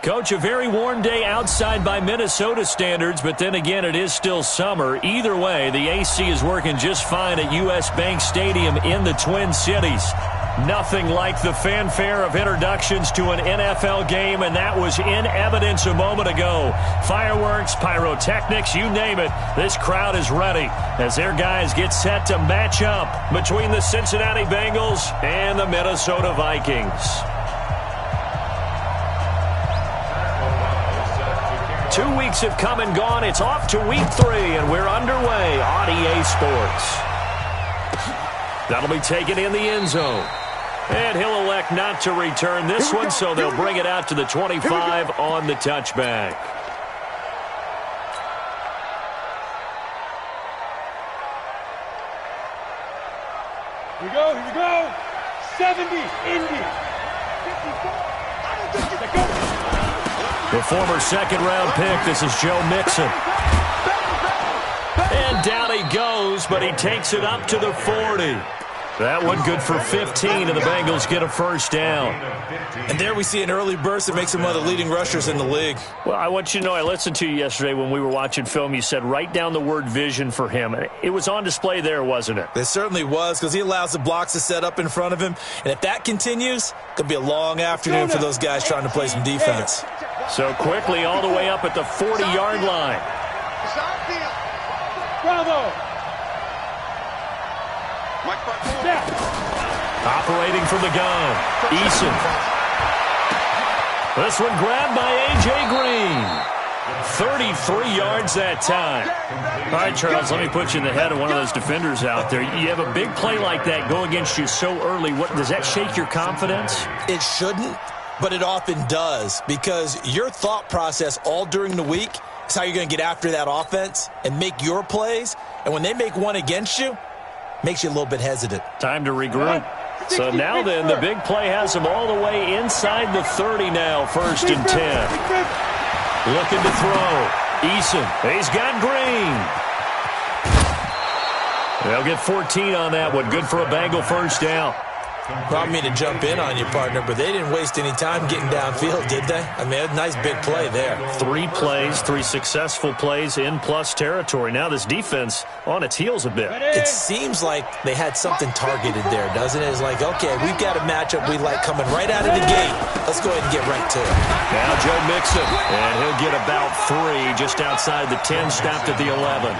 Coach, a very warm day outside by Minnesota standards, but then again, it is still summer. Either way, the AC is working just fine at U.S. Bank Stadium in the Twin Cities. Nothing like the fanfare of introductions to an NFL game, and that was in evidence a moment ago. Fireworks, pyrotechnics, you name it. This crowd is ready as their guys get set to match up between the Cincinnati Bengals and the Minnesota Vikings. 2 weeks have come and gone. It's off to week 3, and we're underway on EA Sports. That'll be taken in the end zone. And he'll elect not to return this one, so they'll bring it out to the 25 on the touchback. Here we go. 70, Indy. 54. The former second-round pick, this is Joe Mixon. And down he goes, but he takes it up to the 40. That one good for 15, and the Bengals get a first down. And there we see an early burst that makes him one of the leading rushers in the league. Well, I want you to know, I listened to you yesterday when we were watching film. You said write down the word vision for him. It was on display there, wasn't it? It certainly was, because he allows the blocks to set up in front of him. And if that continues, it could be a long afternoon for those guys trying to play some defense. So quickly all the way up at the 40-yard line. Bravo. Operating from the gun, Eason. This one grabbed by A.J. Green. 33 yards that time. All right, Charles, let me put you in the head of one of those defenders out there. You have a big play like that go against you so early. What does that shake your confidence? It shouldn't, but it often does, because your thought process all during the week is how you're going to get after that offense and make your plays. And when they make one against you, makes you a little bit hesitant. Time to regroup. So now then, the big play has them all the way inside the 30 now, 1st and 10. Looking to throw. Eason, he's got Green. They'll get 14 on that one. Good for a Bengal first down. Well, I don't mean to jump in on you, partner, but they didn't waste any time getting downfield, did they? I mean, a nice big play there. 3 plays, 3 successful plays in plus territory. Now this defense on its heels a bit. It seems like they had something targeted there, doesn't it? It's like, okay, we've got a matchup we like coming right out of the gate. Let's go ahead and get right to it. Now Joe Mixon, and he'll get about 3 just outside the 10, stopped at the 11.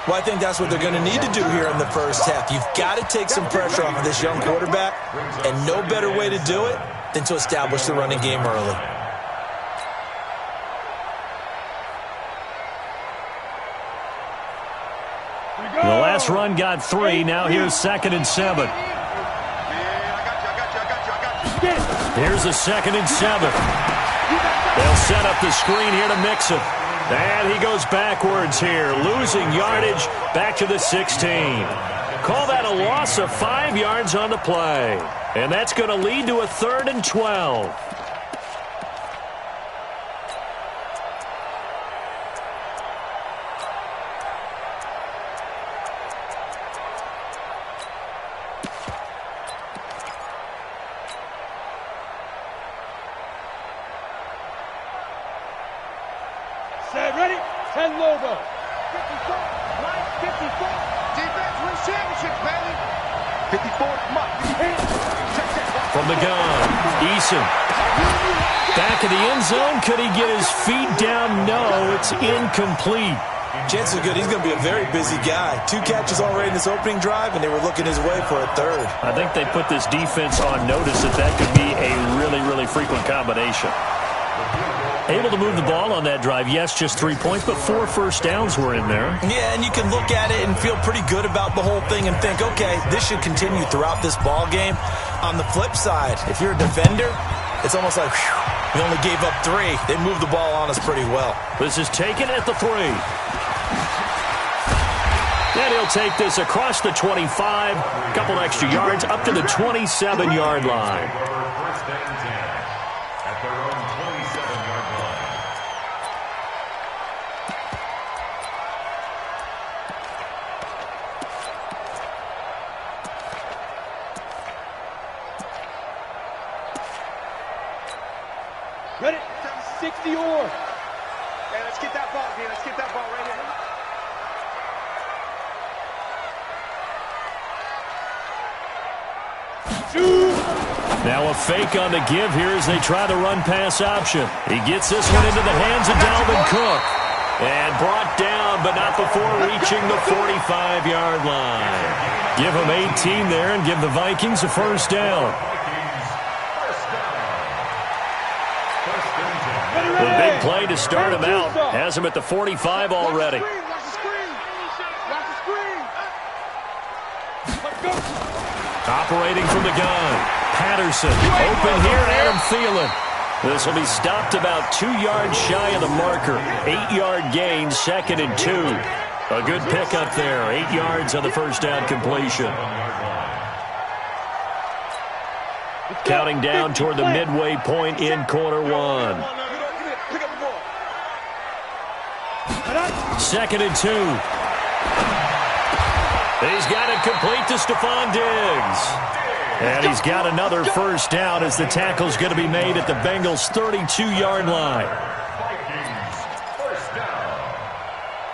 Well, I think that's what they're going to need to do here in the first half. You've got to take some pressure off of this young quarterback, and no better way to do it than to establish the running game early. The last run got 3. Now here's 2nd and 7. Here's a 2nd and 7. They'll set up the screen here to Mixon. And he goes backwards here, losing yardage back to the 16. Call that a loss of 5 yards on the play. And that's going to lead to a 3rd and 12. Set, ready? 10 logo. 54. Defense wins championships, baby. 54, come on. From the gun, Eason. Back of the end zone. Could he get his feet down? No, it's incomplete. Chances are good he's going to be a very busy guy. 2 catches already in this opening drive, and they were looking his way for a 3rd. I think they put this defense on notice that could be a really, really frequent combination. Able to move the ball on that drive. Yes, just 3 points, but 4 first downs were in there. Yeah, and you can look at it and feel pretty good about the whole thing and think, okay, this should continue throughout this ball game. On the flip side, if you're a defender, it's almost like, whew, we only gave up 3. They moved the ball on us pretty well. This is taken at the 3. And he'll take this across the 25, a couple extra yards, up to the 27-yard line. Ready? 60 or. Hey, let's get that ball, D. Let's get that ball right here. Now a fake on the give here as they try the run-pass option. He gets this one into the hands of Dalvin Cook. And brought down, but not before reaching the 45-yard line. Give him 18 there and give the Vikings a first down. The big play to start him out has him at the 45 already. Watch the screen. Watch the screen. Operating from the gun. Patterson open here, Adam Thielen. This will be stopped about 2 yards shy of the marker. 8-yard gain, 2nd and 2. A good pickup there. 8 yards on the first down completion. Counting down toward the midway point in quarter one. 2nd and 2. He's got it complete to Stephon Diggs. And he's got another first down as the tackle's going to be made at the Bengals' 32-yard line. Vikings, first down.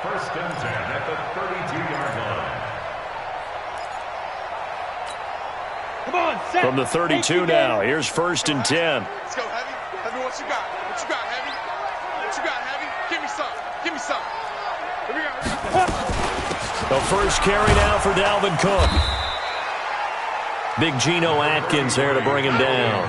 1st and 10 at the 32-yard line. Come on, set. From the 32 now, here's 1st and 10. Let's go, Heavy. Heavy, what you got? What you got, Heavy? What you got, Heavy? Give me some. Give me some. Here we go. The first carry now for Dalvin Cook. Big Geno Atkins there to bring him down.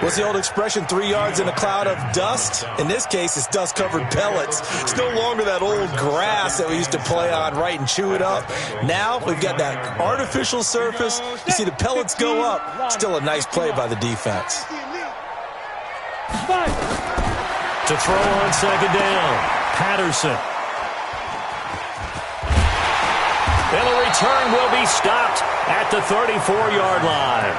What's the old expression, 3 yards in a cloud of dust? In this case, it's dust-covered pellets. It's no longer that old grass that we used to play on, right, and chew it up. Now we've got that artificial surface. You see the pellets go up. Still a nice play by the defense. To throw on 2nd down, Patterson. And the return will be stopped at the 34-yard line.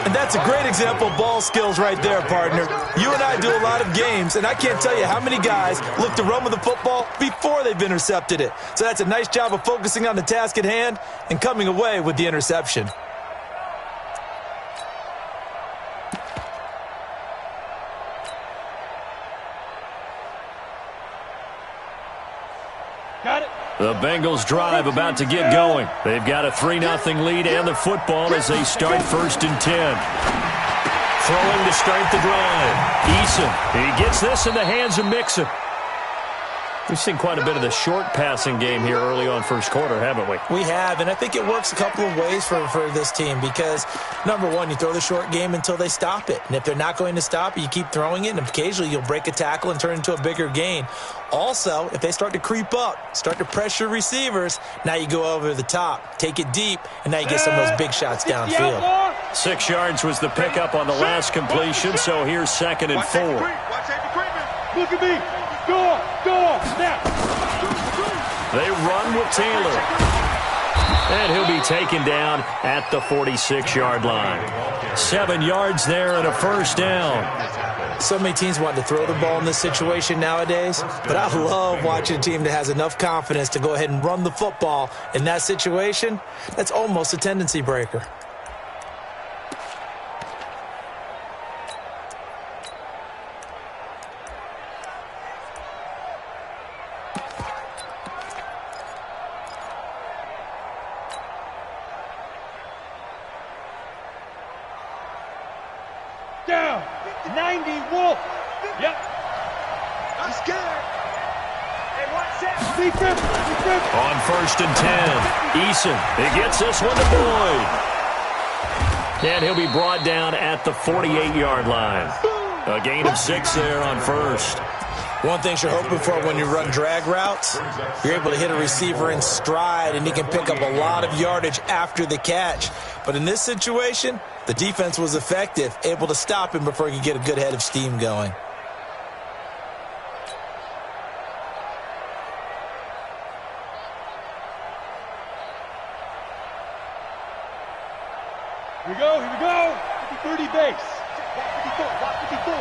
And that's a great example of ball skills right there, partner. You and I do a lot of games, and I can't tell you how many guys look to run with the football before they've intercepted it. So that's a nice job of focusing on the task at hand and coming away with the interception. Got it. The Bengals drive about to get going. They've got a 3-0 lead and the football as they start 1st and 10. Throwing to start the drive. Eason, he gets this in the hands of Mixon. We've seen quite a bit of the short passing game here early on first quarter, haven't we? We have, and I think it works a couple of ways for this team because, number one, you throw the short game until they stop it. And if they're not going to stop it, you keep throwing it, and occasionally you'll break a tackle and turn it into a bigger gain. Also, if they start to creep up, start to pressure receivers, now you go over the top, take it deep, and now you get some of those big shots downfield. 6 yards was the pickup on the last completion, so here's 2nd and 4. Look at me. Go, snap. They run with Taylor. And he'll be taken down at the 46-yard line. 7 yards there and a first down. So many teams want to throw the ball in this situation nowadays, but I love watching a team that has enough confidence to go ahead and run the football in that situation. That's almost a tendency breaker. Down. 90 Wolf. Yep. I'm scared. Hey, watch that. Defense. On 1st and 10, Eason, he gets this one to Boyd. And he'll be brought down at the 48-yard line. A gain of 6 there on 1st. One thing you're hoping for when you run drag routes, you're able to hit a receiver in stride and he can pick up a lot of yardage after the catch. But in this situation, the defense was effective, able to stop him before he could get a good head of steam going. Here we go. 30 base. Block 54.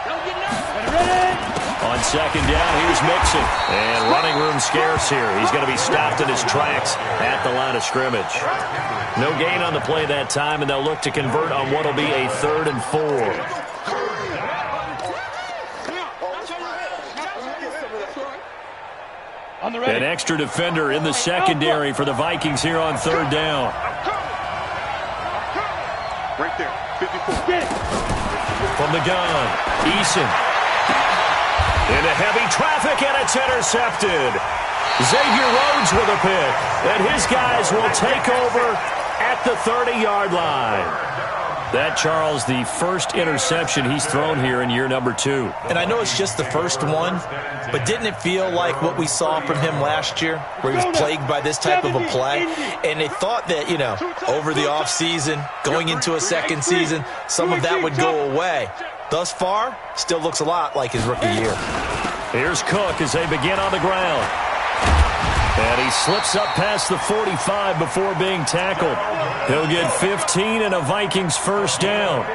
Don't get nervous. Ready. On 2nd down, here's Mixon. And running room scarce here. He's going to be stopped in his tracks at the line of scrimmage. No gain on the play that time, and they'll look to convert on what will be a 3rd and 4. An extra defender in the secondary for the Vikings here on third down. Right there, 54. From the gun, Eason. Into heavy traffic, and it's intercepted. Xavier Rhodes with a pick. And his guys will take over at the 30-yard line. That, Charles, the first interception he's thrown here in year number 2. And I know it's just the first one, but didn't it feel like what we saw from him last year, where he was plagued by this type of a play? And they thought that, you know, over the offseason, going into a second season, some of that would go away. Thus far, still looks a lot like his rookie year. Here's Cook as they begin on the ground. And he slips up past the 45 before being tackled. He'll get 15 and a Vikings first down.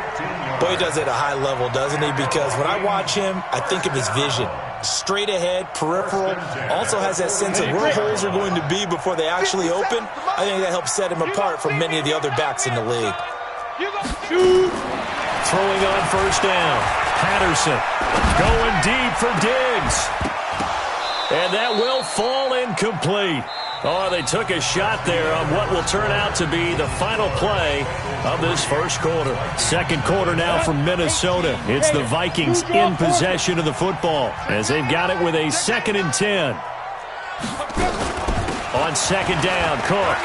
Boy, he does it at a high level, doesn't he? Because when I watch him, I think of his vision. Straight ahead, peripheral. Also has that sense of where holes are going to be before they actually open. I think that helps set him apart from many of the other backs in the league. Throwing on first down. Patterson going deep for Diggs. And that will fall incomplete. Oh, they took a shot there on what will turn out to be the final play of this first quarter. Second quarter now from Minnesota. It's the Vikings in possession of the football as they've got it with a 2nd and 10. On second down, Cook.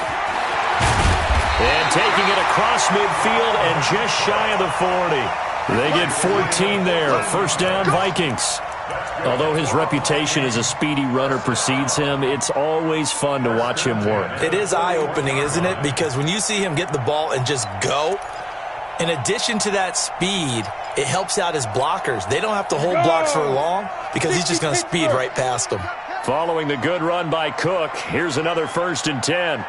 And taking it across midfield and just shy of the 40. They get 14 there. First down, Vikings. Although his reputation as a speedy runner precedes him, it's always fun to watch him work. It is eye-opening, isn't it? Because when you see him get the ball and just go, in addition to that speed, it helps out his blockers. They don't have to hold blocks for long because he's just going to speed right past them. Following the good run by Cook, here's another 1st and 10.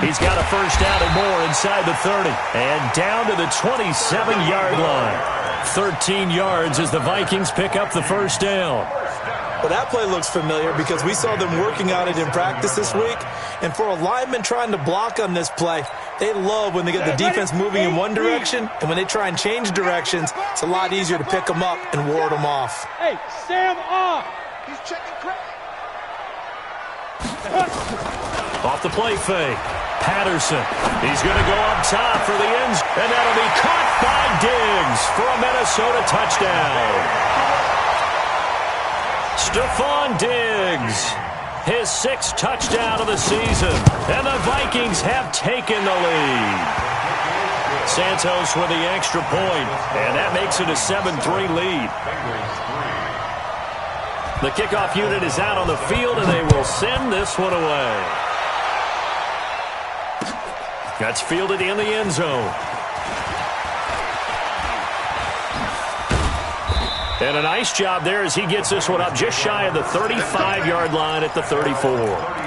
He's got a first down and more inside the 30. And down to the 27-yard line. 13 yards as the Vikings pick up the first down. Well, that play looks familiar because we saw them working on it in practice this week. And for a lineman trying to block on this play, they love when they get the defense moving in one direction. And when they try and change directions, it's a lot easier to pick them up and ward them off. Hey, Sam off. He's checking crack. Off the play fake. Patterson. He's going to go up top for the ends. And that'll be caught by Diggs for a Minnesota touchdown. Stephon Diggs. His 6th touchdown of the season. And the Vikings have taken the lead. Santos with the extra point. And that makes it a 7-3 lead. The kickoff unit is out on the field, and they will send this one away. That's fielded in the end zone. And a nice job there as he gets this one up just shy of the 35-yard line at the 34.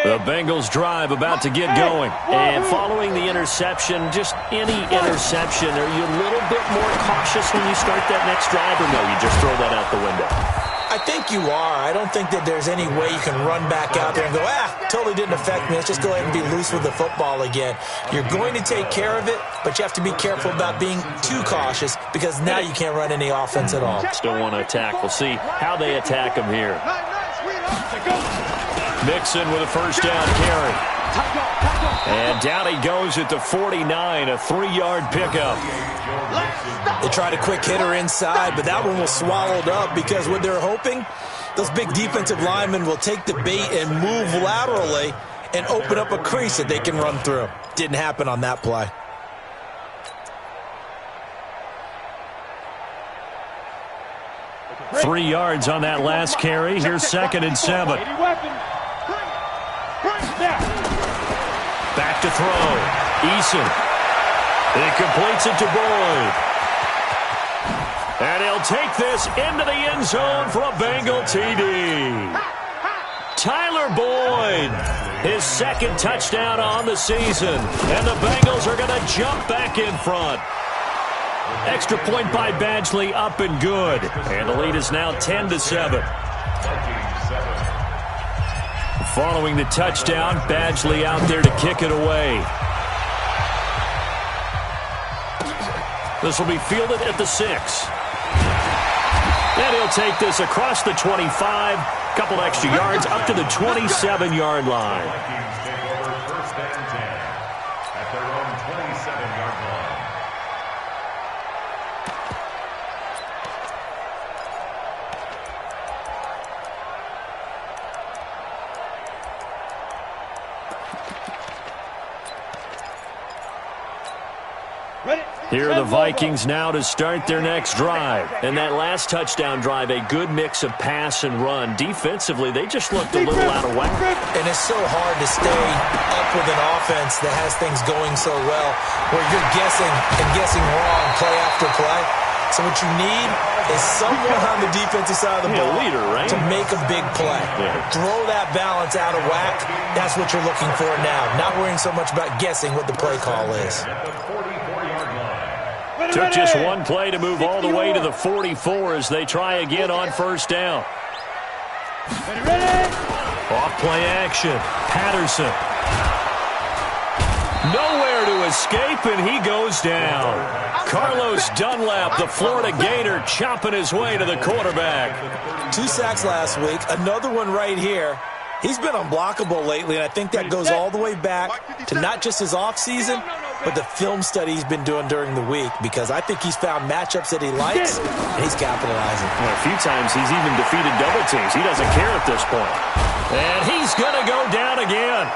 The Bengals drive about to get going. And following the interception, just any interception, are you a little bit more cautious when you start that next drive, or no, you just throw that out the window? I think you are. I don't think that there's any way you can run back out there and go, totally didn't affect me. Let's just go ahead and be loose with the football again. You're going to take care of it, but you have to be careful about being too cautious because now you can't run any offense at all. Still want to attack. We'll see how they attack him here. Mixon with a first down carry. And down he goes at the 49, a 3-yard pickup. They tried a quick hitter inside, but that one was swallowed up because what they're hoping, those big defensive linemen will take the bait and move laterally and open up a crease that they can run through. Didn't happen on that play. Three yards on that last carry. Here's 2nd and 7. Back to throw. Eason. He completes it to Boyd. And he'll take this into the end zone for a Bengal TD. Tyler Boyd, his second touchdown on the season. And the Bengals are going to jump back in front. Extra point by Badgley, up and good. And the lead is now 10-7. Following the touchdown, Badgley out there to kick it away. This will be fielded at the 6. And he'll take this across the 25. Couple extra yards up to the 27-yard line. Vikings take over 1st and 10 at their own 27-yard line. Here are the Vikings now to start their next drive. And that last touchdown drive, a good mix of pass and run. Defensively, they just looked a little out of whack. And it's so hard to stay up with an offense that has things going so well where you're guessing and guessing wrong play after play. So what you need is someone on the defensive side of the ball leader, right? to make a big play. Yeah. Throw that balance out of whack. That's what you're looking for now. Not worrying so much about guessing what the play call is. Took just one play to move all the way to the 44 as they try again on first down. Off play action. Patterson. Nowhere to escape, and he goes down. Carlos Dunlap, the Florida Gator, chopping his way to the quarterback. 2 sacks last week. Another one right here. He's been unblockable lately, and I think that goes all the way back to not just his offseason, but the film study he's been doing during the week, because I think he's found matchups that he likes, and he's capitalizing. Well, a few times he's even defeated double teams. He doesn't care at this point. And he's going to go down again.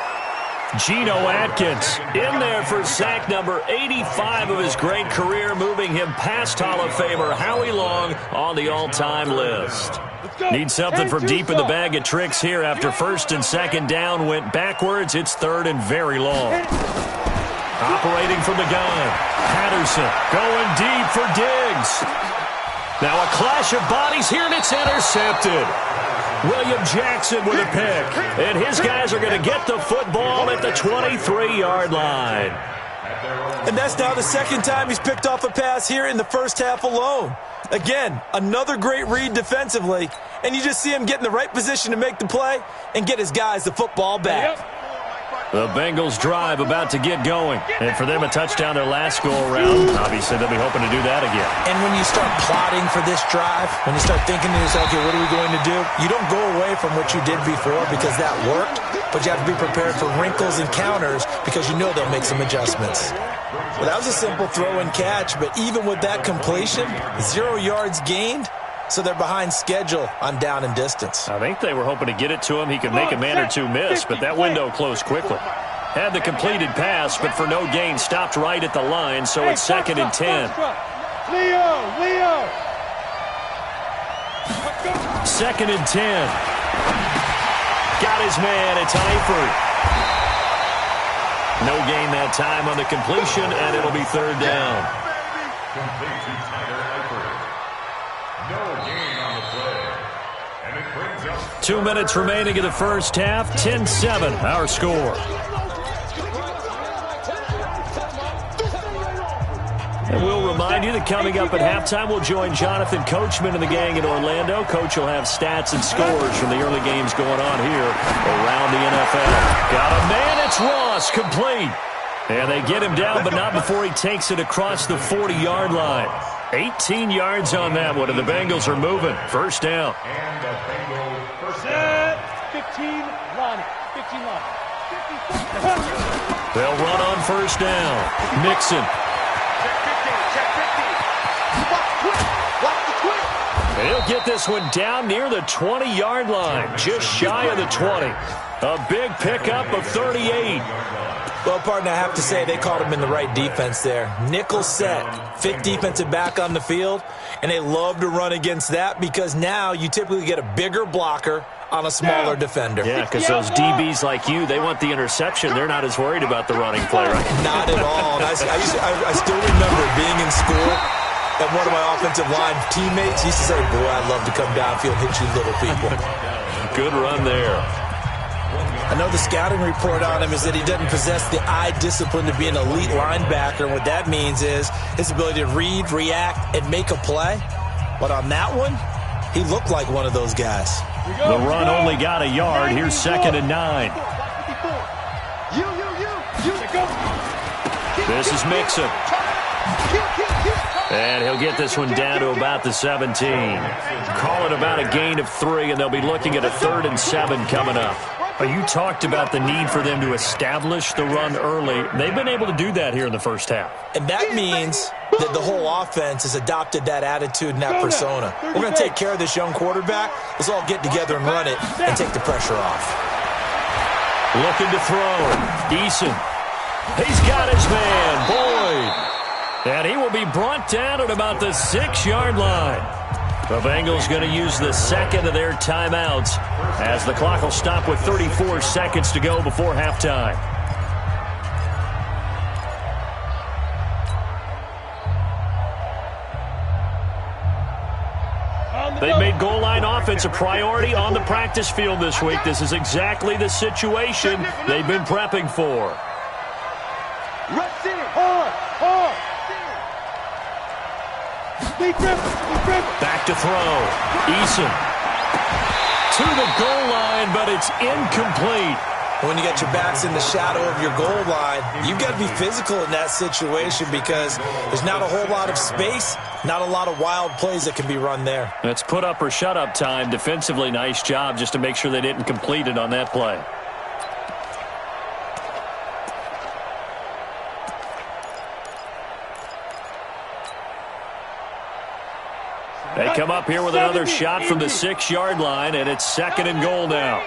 Geno Atkins in there for sack number 85 of his great career, moving him past Hall of Famer Howie Long on the all-time list. Need something from deep in the bag of tricks here after 1st and 2nd down went backwards. It's 3rd and very long. Operating from the gun. Patterson going deep for Diggs. Now a clash of bodies here, and it's intercepted. William Jackson with a pick. And his guys are going to get the football at the 23-yard line. And that's now the 2nd time he's picked off a pass here in the first half alone. Again, another great read defensively, and you just see him get in the right position to make the play and get his guys the football back. The Bengals drive about to get going. And for them, a touchdown their last go-around. Obviously, they'll be hoping to do that again. And when you start plotting for this drive, when you start thinking to yourself, okay, what are we going to do? You don't go away from what you did before because that worked, but you have to be prepared for wrinkles and counters because you know they'll make some adjustments. Well, that was a simple throw and catch, but even with that completion, 0 yards gained, so they're behind schedule on down and distance. I think they were hoping to get it to him. He could make a man or two miss, but that window closed quickly. Had the completed pass, but for no gain, stopped right at the line, so it's 2nd and 10. Leo! 2nd and 10. Got his man. It's Eifert. No gain that time on the completion, and it'll be 3rd down. Complete to Tyler Eifert. No gain on the play. And it brings up 2 minutes remaining in the first half. 10-7, our score. And we'll remind you that coming up at halftime, we'll join Jonathan Coachman and the gang in Orlando. Coach will have stats and scores from the early games going on here around the NFL. Got a man, it's Ross, complete. And they get him down, but not before he takes it across the 40-yard line. 18 yards on that one, and the Bengals are moving. First down. and the Bengals first down. 15, Lonnie. 15, Lonnie. They'll run on first down. Mixon. And he'll get this one down near the 20-yard line, just shy of the 20. A big pickup of 38. Well, partner, I have to say they called him in the right defense there. Nickel set, 5th defensive back on the field, and they love to run against that because now you typically get a bigger blocker on a smaller defender. Yeah, because those DBs like you, they want the interception. They're not as worried about the running play, right? Not at all. And I still remember being in school, and one of my offensive line teammates used to say, boy, I'd love to come downfield and hit you little people. Good run there. I know the scouting report on him is that he doesn't possess the eye discipline to be an elite linebacker. And what that means is his ability to read, react, and make a play. But on that one, he looked like one of those guys. The run only got a yard. Here's 2nd and 9. This is Mixon. And he'll get this one down to about the 17. Call it about a gain of 3, and they'll be looking at a 3rd and 7 coming up. You talked about the need for them to establish the run early. They've been able to do that here in the first half. And that means that the whole offense has adopted that attitude and that persona. We're going to take care of this young quarterback. Let's all get together and run it and take the pressure off. Looking to throw. Eason. He's got his man, Boyd. And he will be brought down at about the 6-yard line. The Bengals going to use the 2nd of their timeouts as the clock will stop with 34 seconds to go before halftime. They've made goal line offense a priority on the practice field this week. This is exactly the situation they've been prepping for. Back to throw. Eason to the goal line, but it's incomplete. When you got your backs in the shadow of your goal line, you've got to be physical in that situation because there's not a whole lot of space, not a lot of wild plays that can be run there. That's put up or shut up time. Defensively, nice job just to make sure they didn't complete it on that play. They come up here with another shot from the 6-yard line, and it's 2nd and goal now.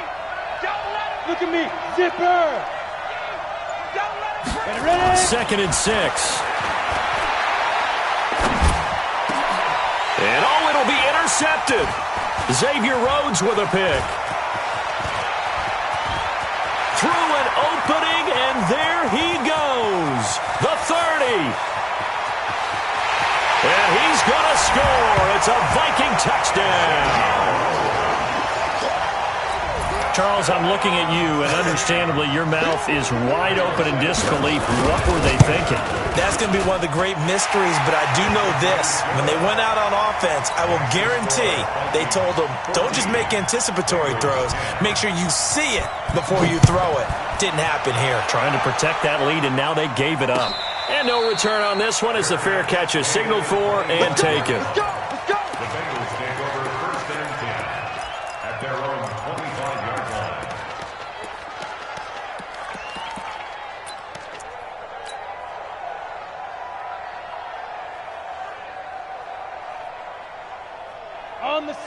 Look at me, zipper. 2nd and 6. And it'll be intercepted. Xavier Rhodes with a pick. Through an opening, and there he goes. The 30. And he's going to score. It's a Viking touchdown. Charles, I'm looking at you, and understandably, your mouth is wide open in disbelief. What were they thinking? That's going to be one of the great mysteries, but I do know this. When they went out on offense, I will guarantee they told them, don't just make anticipatory throws. Make sure you see it before you throw it. Didn't happen here. Trying to protect that lead, and now they gave it up. And no return on this one as the fair catch is signaled for and taken. The Bengals take over 1st and 10 at their own 25-yard line.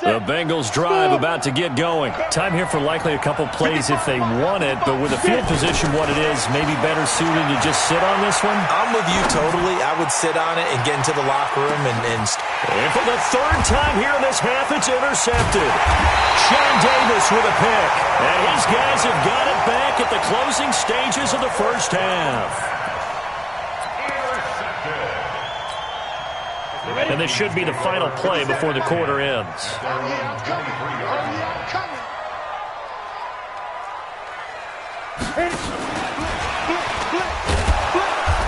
The Bengals drive about to get going. Time here for likely a couple plays if they want it, but with the field position what it is, maybe better suited to just sit on this one? I'm with you totally. I would sit on it and get into the locker room and for the 3rd time here in this half, it's intercepted. Sean Davis with a pick. And his guys have got it back at the closing stages of the first half. And this should be the final play before the quarter ends.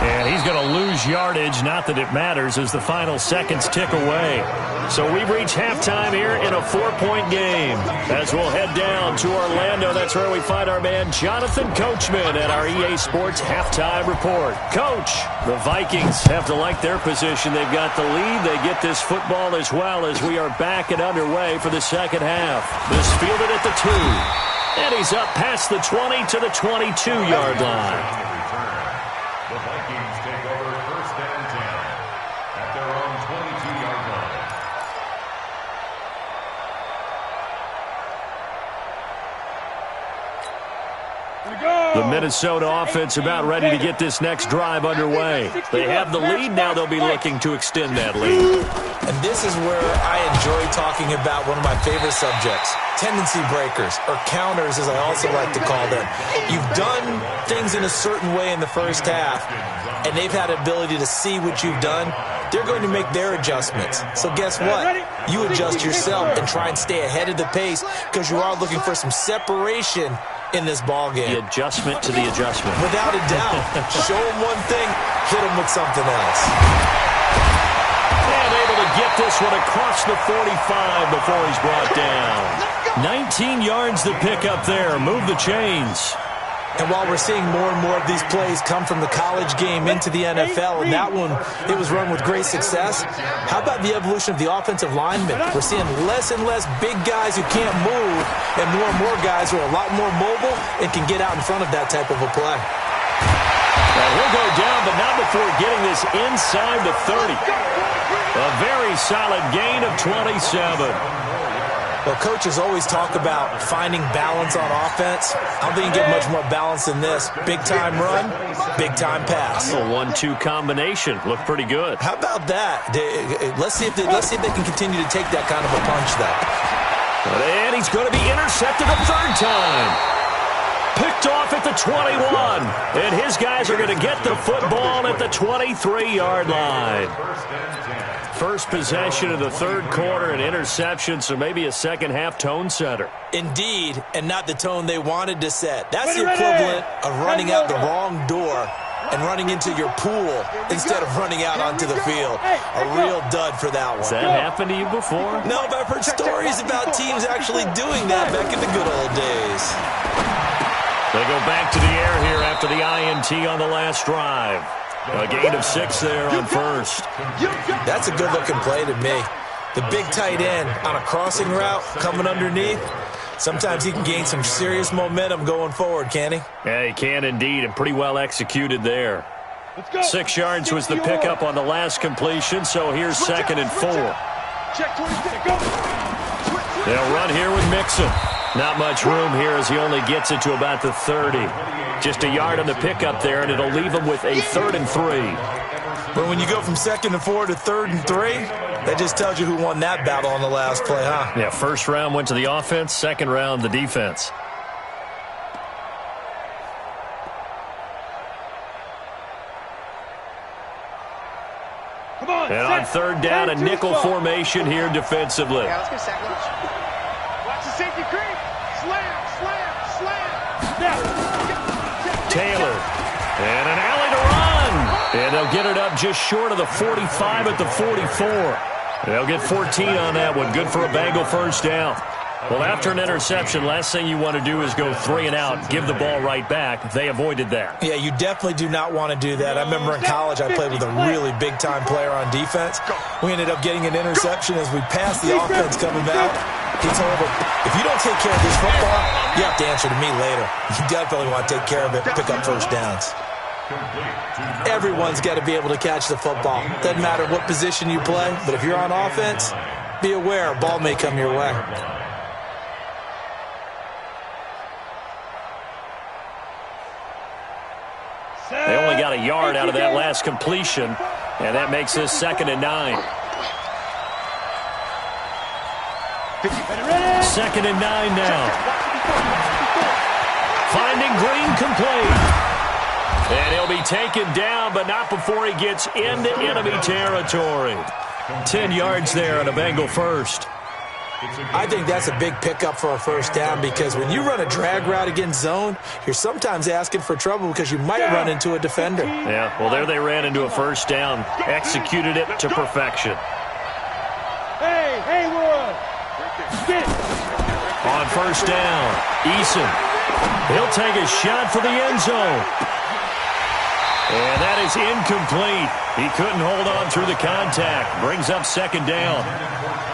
And he's going to lose yardage, not that it matters, as the final seconds tick away. So we've reached halftime here in a 4-point game. As we'll head down to Orlando, that's where we find our man Jonathan Coachman at our EA Sports Halftime Report. Coach, the Vikings have to like their position. They've got the lead. They get this football as well as we are back and underway for the second half. This fielded at the 2. And he's up past the 20 to the 22-yard line. The Vikings take over 1st and 10 at their own 22-yard line. The Minnesota offense about ready to get this next drive underway. They have the lead. Now they'll be looking to extend that lead. And this is where I enjoy talking about one of my favorite subjects, tendency breakers, or counters as I also like to call them. You've done things in a certain way in the first half, and they've had ability to see what you've done they're going to make their adjustments. So guess what? You adjust yourself and try and stay ahead of the pace because you are looking for some separation in this ball game. The adjustment to the adjustment. Without a doubt. Show them one thing, hit them with something else. And able to get this one across the 45 before he's brought down. 19 yards to pick up there. Move the chains. And while we're seeing more and more of these plays come from the college game into the NFL, and that one, it was run with great success, how about the evolution of the offensive linemen? We're seeing less and less big guys who can't move, and more guys who are a lot more mobile and can get out in front of that type of a play. Well, he'll go down, but not before getting this inside the 30. A very solid gain of 27. Well, coaches always talk about finding balance on offense. I don't think you get much more balance than this. Big-time run, big-time pass. A 1-2 combination. Looked pretty good. How about that? Let's see if they can continue to take that kind of a punch, though. And he's going to be intercepted a third time. Picked off at the 21. And his guys are going to get the football at the 23-yard line. First possession of the third quarter, an interception, so maybe a second-half tone setter. Indeed, and not the tone they wanted to set. That's the equivalent of running out the wrong door and running into your pool instead of running out onto the field. A real dud for that one. Has that happened to you before? No, but I've heard stories about teams actually doing that back in the good old days. They go back to the air here after the INT on the last drive. A gain of 6 there on first. That's a good-looking play to me. The big tight end on a crossing route coming underneath. Sometimes he can gain some serious momentum going forward, can't he? Yeah, he can indeed, and pretty well executed there. 6 yards was the pickup on the last completion, so here's 2nd and 4. They'll run here with Mixon. Not much room here as he only gets it to about the 30. Just a yard on the pickup there, and it'll leave him with a 3rd and 3. But when you go from 2nd and 4 to 3rd and 3, that just tells you who won that battle on the last play, huh? Yeah, first round went to the offense, second round the defense. And on 3rd down, a nickel formation here defensively. Yeah, let's go sack lunch. Watch the safety creep. Slam. Taylor. And an alley to run. And they'll get it up just short of the 45 at the 44. They'll get 14 on that one. Good for a Bengal first down. Well, after an interception, last thing you want to do is go 3 and out, give the ball right back. They avoided that. Yeah, you definitely do not want to do that. I remember in college I played with a really big-time player on defense. We ended up getting an interception as we passed the offense coming out. He told him, if you don't take care of this football, you have to answer to me later. You definitely want to take care of it, pick up first downs. Everyone's got to be able to catch the football. Doesn't matter what position you play, but if you're on offense, be aware a ball may come your way. They only got a yard out of that last completion, and that makes this 2nd and 9. 2nd and 9 now. Finding Green complete. And he'll be taken down, but not before he gets into enemy territory. 10 yards there on a Bengal first. I think that's a big pickup for a first down because when you run a drag route against zone, you're sometimes asking for trouble because you might run into a defender. Yeah, well, there they ran into a first down. Executed it to perfection. Hey, Roy. Get it. On first down, Eason. He'll take a shot for the end zone. And that is incomplete. He couldn't hold on through the contact. Brings up 2nd down.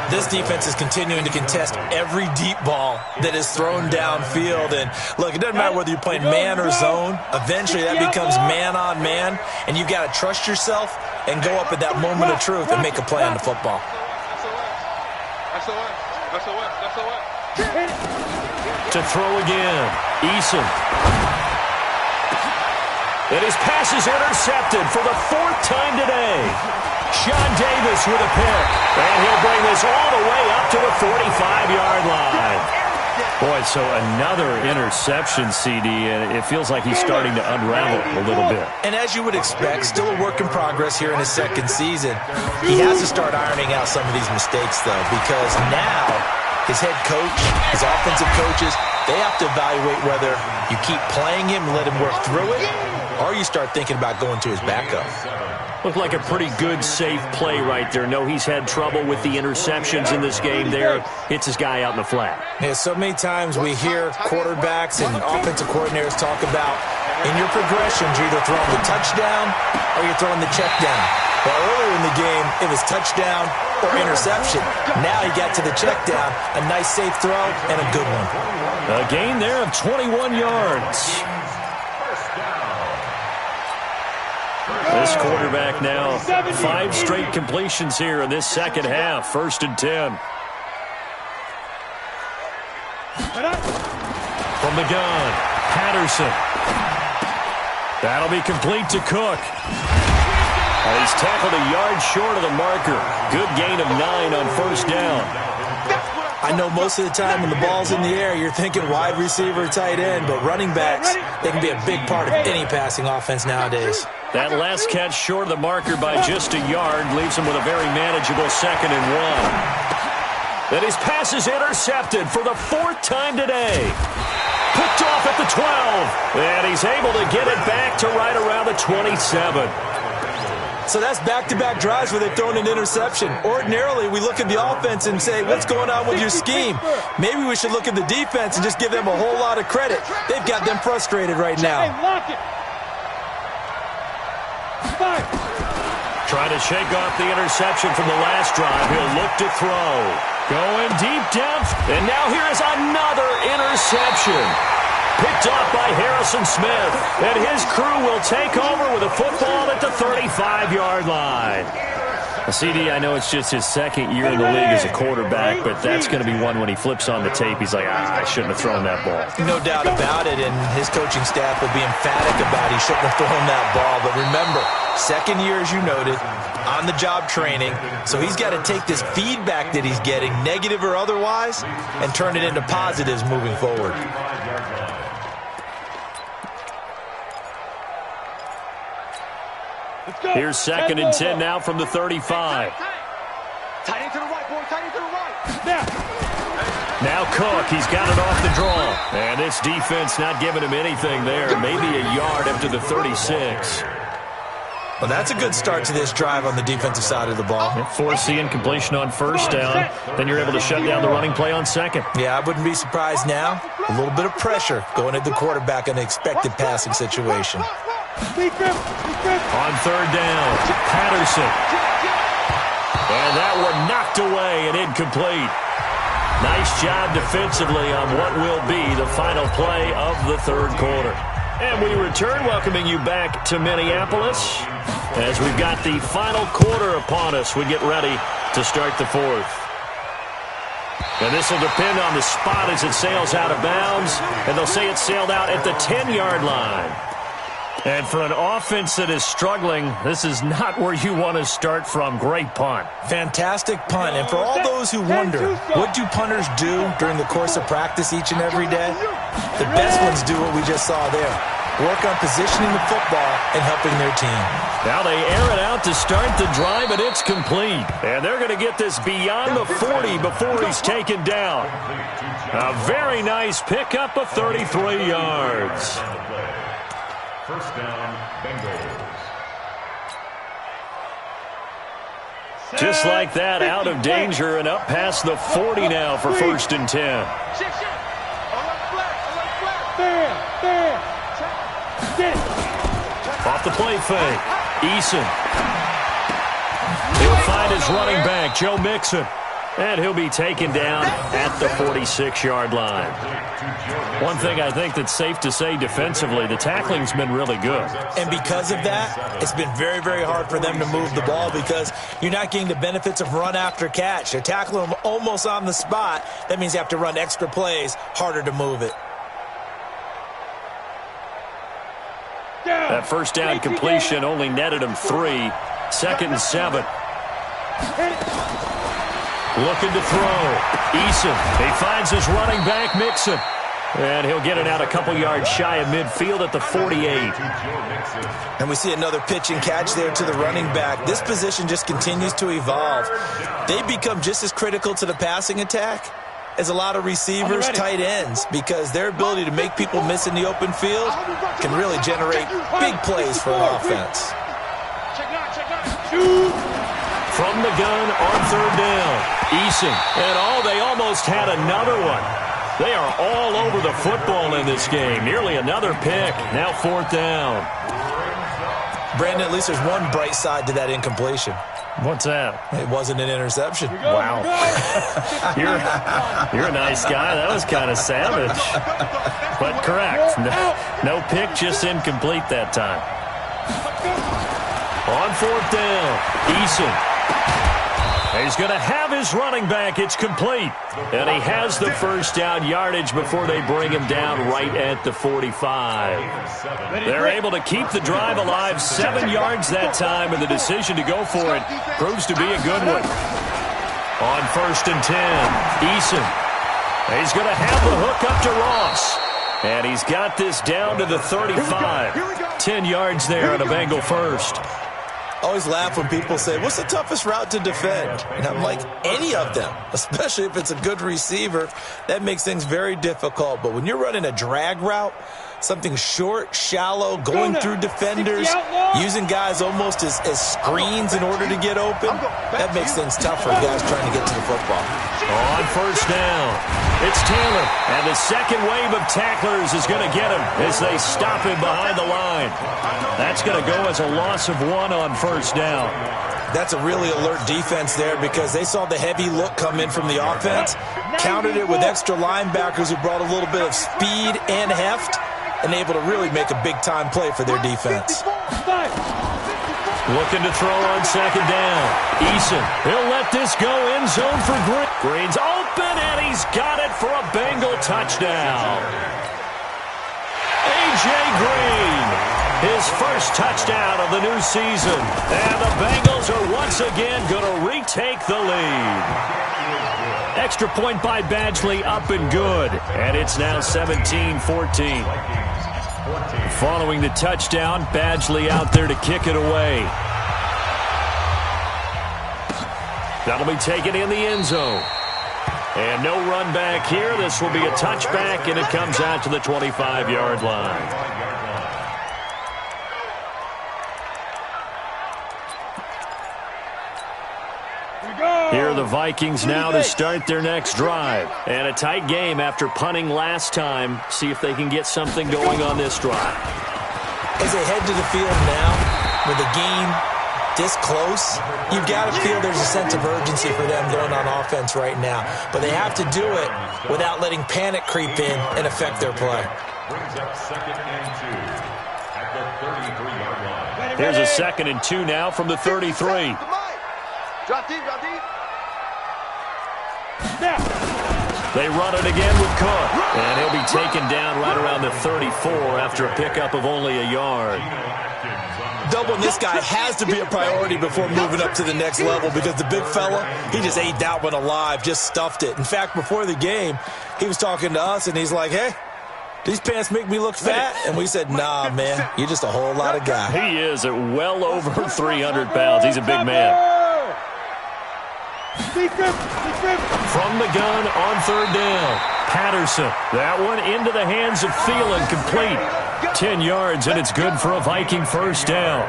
This defense is continuing to contest every deep ball that is thrown downfield. And, look, it doesn't matter whether you're playing man or zone. Eventually that becomes man-on-man, and you've got to trust yourself and go up at that moment of truth and make a play on the football. To throw again, Eason. And his pass is intercepted for the 4th time today. Sean Davis with a pick. And he'll bring this all the way up to the 45-yard line. Boy, so another interception, CD, and it feels like he's starting to unravel a little bit. And as you would expect, still a work in progress here in his second season. He has to start ironing out some of these mistakes, though, because now his head coach, his offensive coaches, they have to evaluate whether you keep playing him and let him work through it, or you start thinking about going to his backup. Looked like a pretty good, safe play right there. No, he's had trouble with the interceptions in this game there. Hits his guy out in the flat. Yeah, so many times we hear quarterbacks and offensive coordinators talk about in your progressions, you're either throwing the touchdown or you're throwing the check down. Well, earlier in the game, it was touchdown or interception. Now he got to the check down, a nice safe throw, and a good one. A gain there of 21 yards. This quarterback now 5 straight completions here in this second half. 1st and 10. From the gun, Patterson. That'll be complete to Cook. And he's tackled a yard short of the marker. Good gain of 9 on 1st down. I know most of the time when the ball's in the air, you're thinking wide receiver, tight end, but running backs, they can be a big part of any passing offense nowadays. That last catch short of the marker by just a yard leaves him with a very manageable 2nd and 1. Then his pass is intercepted for the 4th time today. Picked off at the 12. And he's able to get it back to right around the 27. So that's back-to-back drives where they've thrown an interception. Ordinarily, we look at the offense and say, what's going on with your scheme? Maybe we should look at the defense and just give them a whole lot of credit. They've got them frustrated right now. Trying to shake off the interception from the last drive. He'll look to throw. Going deep down. And now here is another interception. Picked off by Harrison Smith. And his crew will take over with a football at the 35-yard line. CD, I know it's just his 2nd year in the league as a quarterback, but that's going to be one when he flips on the tape. He's like, I shouldn't have thrown that ball. No doubt about it, and his coaching staff will be emphatic about he shouldn't have thrown that ball. But remember, 2nd year, as you noted, on-the-job training, so he's got to take this feedback that he's getting, negative or otherwise, and turn it into positives moving forward. Here's 2nd and 10 now from the 35. Tight end to the right, boy. Tight end to the right. Now Cook, he's got it off the draw. And this defense not giving him anything there. Maybe a yard up to the 36. Well, that's a good start to this drive on the defensive side of the ball. Force the incompletion on 1st down. Then you're able to shut down the running play on 2nd. Yeah, I wouldn't be surprised now. A little bit of pressure going at the quarterback in an expected passing situation. On 3rd down, Patterson. And that one knocked away and incomplete. Nice job defensively on what will be the final play of the 3rd quarter. And we return, welcoming you back to Minneapolis as we've got the final quarter upon us. We get ready to start the 4th. And this will depend on the spot as it sails out of bounds. And they'll say it sailed out at the 10-yard line. And for an offense that is struggling, this is not where you want to start from. Great punt. Fantastic punt. And for all those who wonder, what do punters do during the course of practice each and every day? The best ones do what we just saw there. Work on positioning the football and helping their team. Now they air it out to start the drive, and it's complete. And they're going to get this beyond the 40 before he's taken down. A very nice pickup of 33 yards. 1st down, Bengals. Just like that, out of danger and up past the 40 now for 1st and 10. Off the play fake, Eason. He'll find his running back, Joe Mixon. And he'll be taken down at the 46-yard line. One thing I think that's safe to say defensively, the tackling's been really good. And because of that, it's been very, very hard for them to move the ball because you're not getting the benefits of run after catch. They're tackling them almost on the spot. That means you have to run extra plays, harder to move it. That 1st down completion only netted him 3. 2nd and 7. Looking to throw. Eason. He finds his running back, Mixon. And he'll get it out a couple yards shy of midfield at the 48. And we see another pitch and catch there to the running back. This position just continues to evolve. They become just as critical to the passing attack as a lot of receivers, tight ends, because their ability to make people miss in the open field can really generate big plays for an offense. From the gun on third down. Eason. And they almost had another one. They are all over the football in this game. Nearly another pick. Now fourth down. Brandon, at least there's one bright side to that incompletion. What's that? It wasn't an interception. Wow. You're a nice guy. That was kind of savage. But correct. No pick, just incomplete that time. On fourth down, Eason. He's going to have his running back. It's complete. And he has the first down yardage before they bring him down right at the 45. They're able to keep the drive alive 7 yards that time, and the decision to go for it proves to be a good one. On first and 10, Eason. He's going to have the hook up to Ross. And he's got this down to the 35. 10 yards there on a Bengal first. Always laugh when people say, what's the toughest route to defend? And I'm like, any of them, especially if it's a good receiver. That makes things very difficult. But when you're running a drag route, something short, shallow, going through defenders, using guys almost as screens in order to get open, that makes things tough for guys trying to get to the football. On first down, it's Taylor. And the second wave of tacklers is going to get him as they stop him behind the line. That's going to go as a loss of 1 on first down. That's a really alert defense there because they saw the heavy look come in from the offense, countered it with extra linebackers who brought a little bit of speed and heft, and able to really make a big-time play for their defense. Looking to throw on second down. Eason, he'll let this go end zone for Green. Green's open, and he's got it for a Bengal touchdown. A.J. Green, his first touchdown of the new season. And the Bengals are once again going to retake the lead. Extra point by Badgley up and good. And it's now 17-14. Following the touchdown, Badgley out there to kick it away. That'll be taken in the end zone. And no run back here. This will be a touchback, and it comes out to the 25-yard line. Here are the Vikings now to start their next drive. And a tight game after punting last time. See if they can get something going on this drive. As they head to the field now, with the game this close, you've got to feel there's a sense of urgency for them going on offense right now. But they have to do it without letting panic creep in and affect their play. Brings up 2nd and 2 at the 33-yard line. Here's a 2nd and 2 now from the 33. Drop deep, drop deep. They run it again with Cook. And he'll be taken down right around the 34 after a pickup of only a yard. Doubling this guy has to be a priority before moving up to the next level because the big fella, he just ate that one alive, just stuffed it. In fact, before the game, he was talking to us, and he's like, hey, these pants make me look fat? And we said, nah, man, you're just a whole lot of guy. He is at well over 300 pounds. He's a big man. From the gun on third down, Patterson. That one into the hands of Thielen, complete. 10 yards, and it's good for a Viking first down.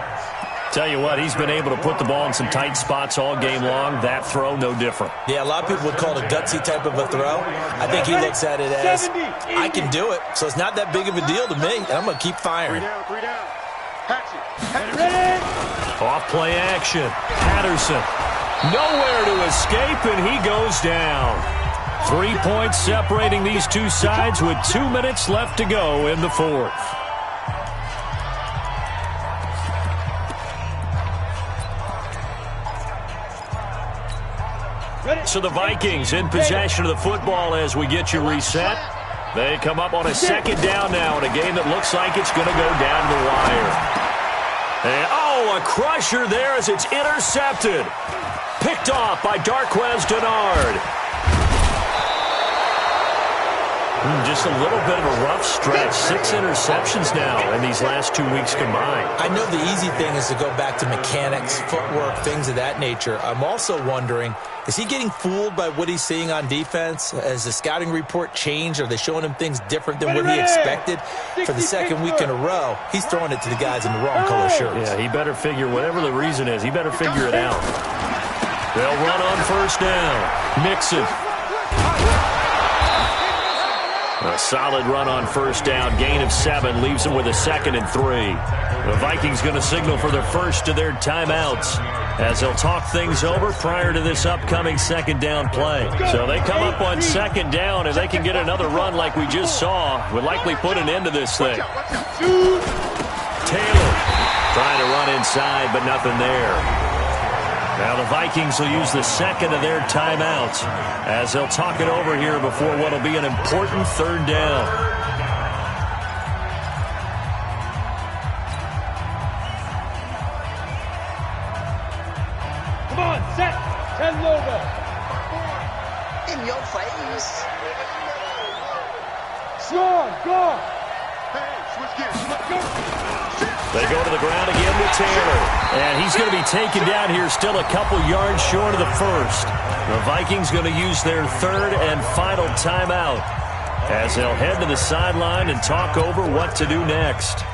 Tell you what, he's been able to put the ball in some tight spots all game long. That throw, no different. Yeah, a lot of people would call it a gutsy type of a throw. I think he looks at it as, I can do it, so it's not that big of a deal to me, and I'm going to keep firing. 3 down. Patch it. Off play action. Patterson. Nowhere to escape, and he goes down. 3 points separating these two sides with 2 minutes left to go in the fourth. So the Vikings in possession of the football as we get you reset. They come up on a second down now in a game that looks like it's going to go down to the wire. And, a crusher there as it's intercepted. Picked off by Darqueze Dennard. Just a little bit of a rough stretch. 6 interceptions now in these last 2 weeks combined. I know the easy thing is to go back to mechanics, footwork, things of that nature. I'm also wondering, is he getting fooled by what he's seeing on defense? Has the scouting report changed? Are they showing him things different than what he expected? For the second week in a row, he's throwing it to the guys in the wrong color shirts. Yeah, he better figure, whatever the reason is, he better figure it out. They'll run on first down. Mixon. A solid run on first down. Gain of 7 leaves them with a 2nd and 3. The Vikings going to signal for the first of their timeouts as they'll talk things over prior to this upcoming 2nd down play. So they come up on 2nd down, and they can get another run like we just saw. Would likely put an end to this thing. Taylor trying to run inside, but nothing there. Now the Vikings will use the 2nd of their timeouts as they'll talk it over here before what will be an important 3rd down. Come on, set. 10 logo. In your face. Strong, go. Hey, switch gears. Let's go. They go to the ground again with Taylor. And he's going to be taken down here still a couple yards short of the first. The Vikings going to use their 3rd and final timeout as they'll head to the sideline and talk over what to do next.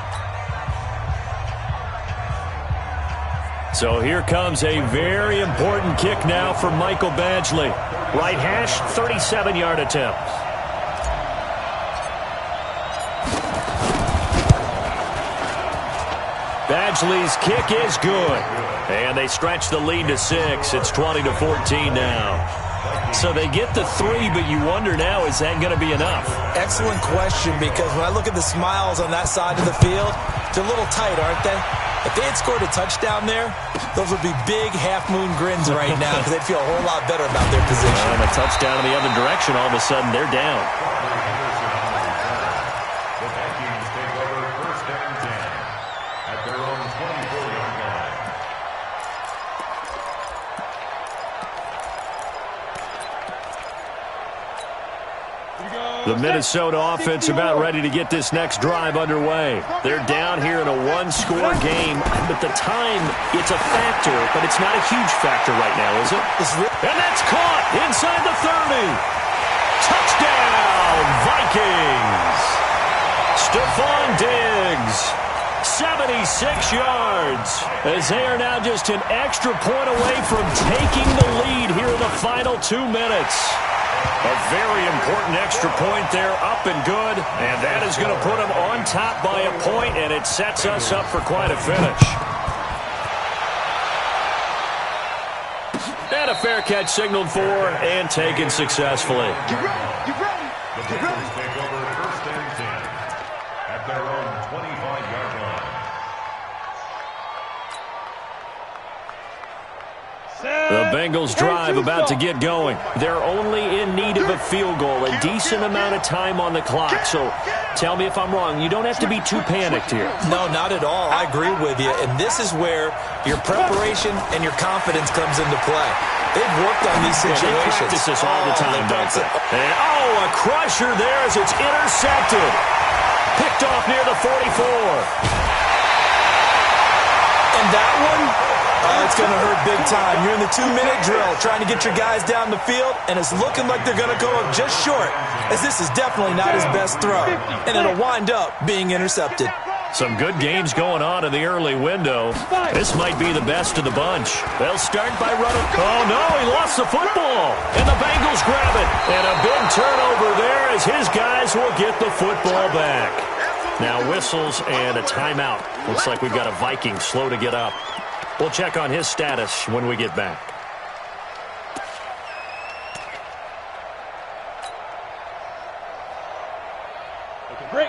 So here comes a very important kick now for Michael Badgley. Right hash, 37-yard attempt. Badgley's kick is good. And they stretch the lead to 6. It's 20-14 now. So they get the 3, but you wonder now, is that going to be enough? Excellent question, because when I look at the smiles on that side of the field, they're a little tight, aren't they? If they had scored a touchdown there, those would be big half-moon grins right now because they'd feel a whole lot better about their position. And a touchdown in the other direction, all of a sudden they're down. The Vikings take over 1st and 10 at their own 24-yard line. The Minnesota offense about ready to get this next drive underway. They're down here in a 1-score game, but the time, it's a factor, but it's not a huge factor right now, is it? And that's caught inside the 30. Touchdown, Vikings. Stephon Diggs, 76 yards, as they are now just an extra point away from taking the lead here in the final 2 minutes. A very important extra point there, up and good, and that is going to put them on top by a point, and it sets us up for quite a finish. And a fair catch signaled for and taken successfully. Get ready. Get ready. The Vikings take over 1st and 10 at their own 25-yard line. The Bengals drive about to get going. They're only in need of a field goal, a decent amount of time on the clock. So tell me if I'm wrong. You don't have to be too panicked here. No, not at all. I agree with you. And this is where your preparation and your confidence comes into play. They've worked on these situations. They practice this all the time, don't they? And, a crusher there as it's intercepted. Picked off near the 44. And that one, it's going to hurt big time. You're in the 2-minute drill trying to get your guys down the field, and it's looking like they're going to go up just short, as this is definitely not his best throw, and it'll wind up being intercepted. Some good games going on in the early window. This might be the best of the bunch. They'll start by running. Oh, no, he lost the football. And the Bengals grab it. And a big turnover there as his guys will get the football back. Now whistles and a timeout. Looks like we've got a Viking slow to get up. We'll check on his status when we get back.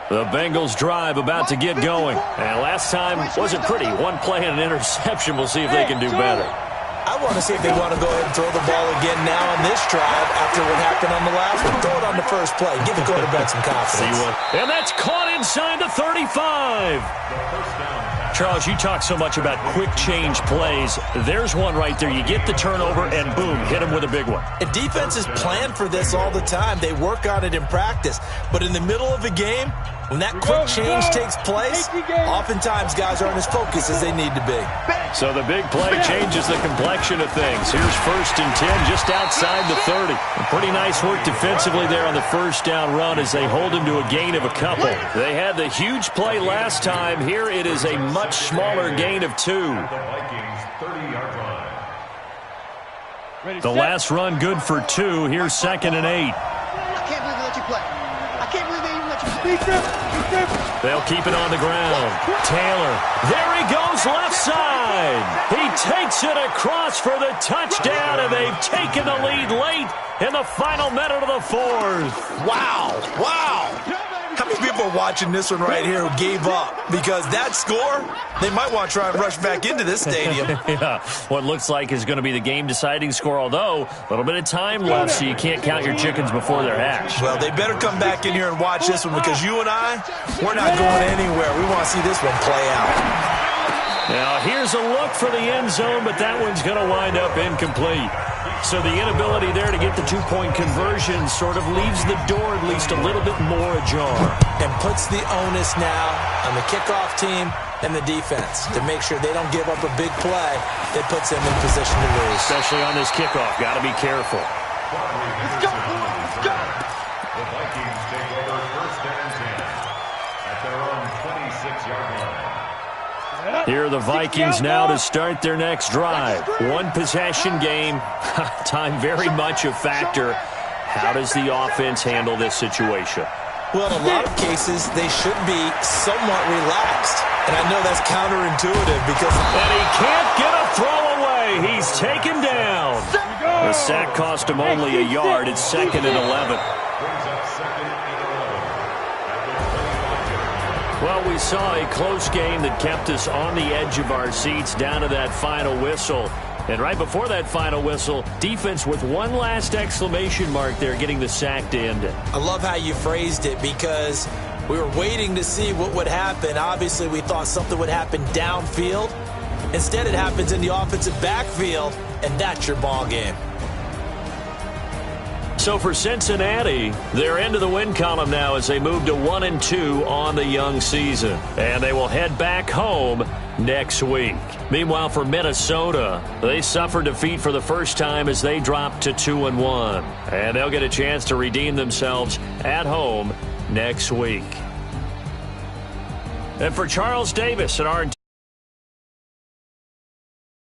The Bengals drive about to get going. And last time wasn't pretty. One play and an interception. We'll see if they can do better. I want to see if they want to go ahead and throw the ball again now on this drive after what happened on the last one. Throw it on the first play. Give the quarterback some confidence. And that's caught inside the 35. The first down pass. Charles, you talk so much about quick change plays. There's one right there. You get the turnover, and boom, hit them with a big one. And defenses plan for this all the time. They work on it in practice. But in the middle of a game, when that quick change takes place, oftentimes guys aren't as focused as they need to be. So the big play changes the complexion of things. Here's 1st and 10 just outside the 30. Pretty nice work defensively there on the first down run as they hold him to a gain of a couple. They had the huge play last time. Here it is a much smaller gain of 2. The Vikings 30-yard line. The last run good for 2. Here's 2nd and 8. I can't believe they let you play. I can't believe they even let you play. They'll keep it on the ground. Taylor, there he goes left side. He takes it across for the touchdown, and they've taken the lead late in the final minute of the 4th. Wow. How many people are watching this one right here who gave up? Because that score, they might want to try and rush back into this stadium. Yeah, what looks like is going to be the game-deciding score, although a little bit of time left, so you can't count your chickens before they're hatched. Well, they better come back in here and watch this one because you and I, we're not going anywhere. We want to see this one play out. Now, here's a look for the end zone, but that one's going to wind up incomplete. So the inability there to get the 2-point conversion sort of leaves the door at least a little bit more ajar. And puts the onus now on the kickoff team and the defense to make sure they don't give up a big play that puts them in position to lose. Especially on this kickoff. Got to be careful. Let's go. The Vikings take over 1st and 10 at their own 26-yard line. Here are the Vikings now to start their next drive. One possession game. Time very much a factor. How does the offense handle this situation? Well, in a lot of cases, they should be somewhat relaxed. And I know that's counterintuitive because... And he can't get a throw away. He's taken down. The sack cost him only a yard. It's 2nd and 11. Brings up 2nd and 11. Well, we saw a close game that kept us on the edge of our seats down to that final whistle. And right before that final whistle, defense with one last exclamation mark there, getting the sack to end it. I love how you phrased it because we were waiting to see what would happen. Obviously, we thought something would happen downfield. Instead, it happens in the offensive backfield, and that's your ball game. So for Cincinnati, they're into the win column now as they move to 1-2 on the young season. And they will head back home next week. Meanwhile, for Minnesota, they suffered defeat for the first time as they dropped to 2-1. And they'll get a chance to redeem themselves at home next week. And for Charles Davis at our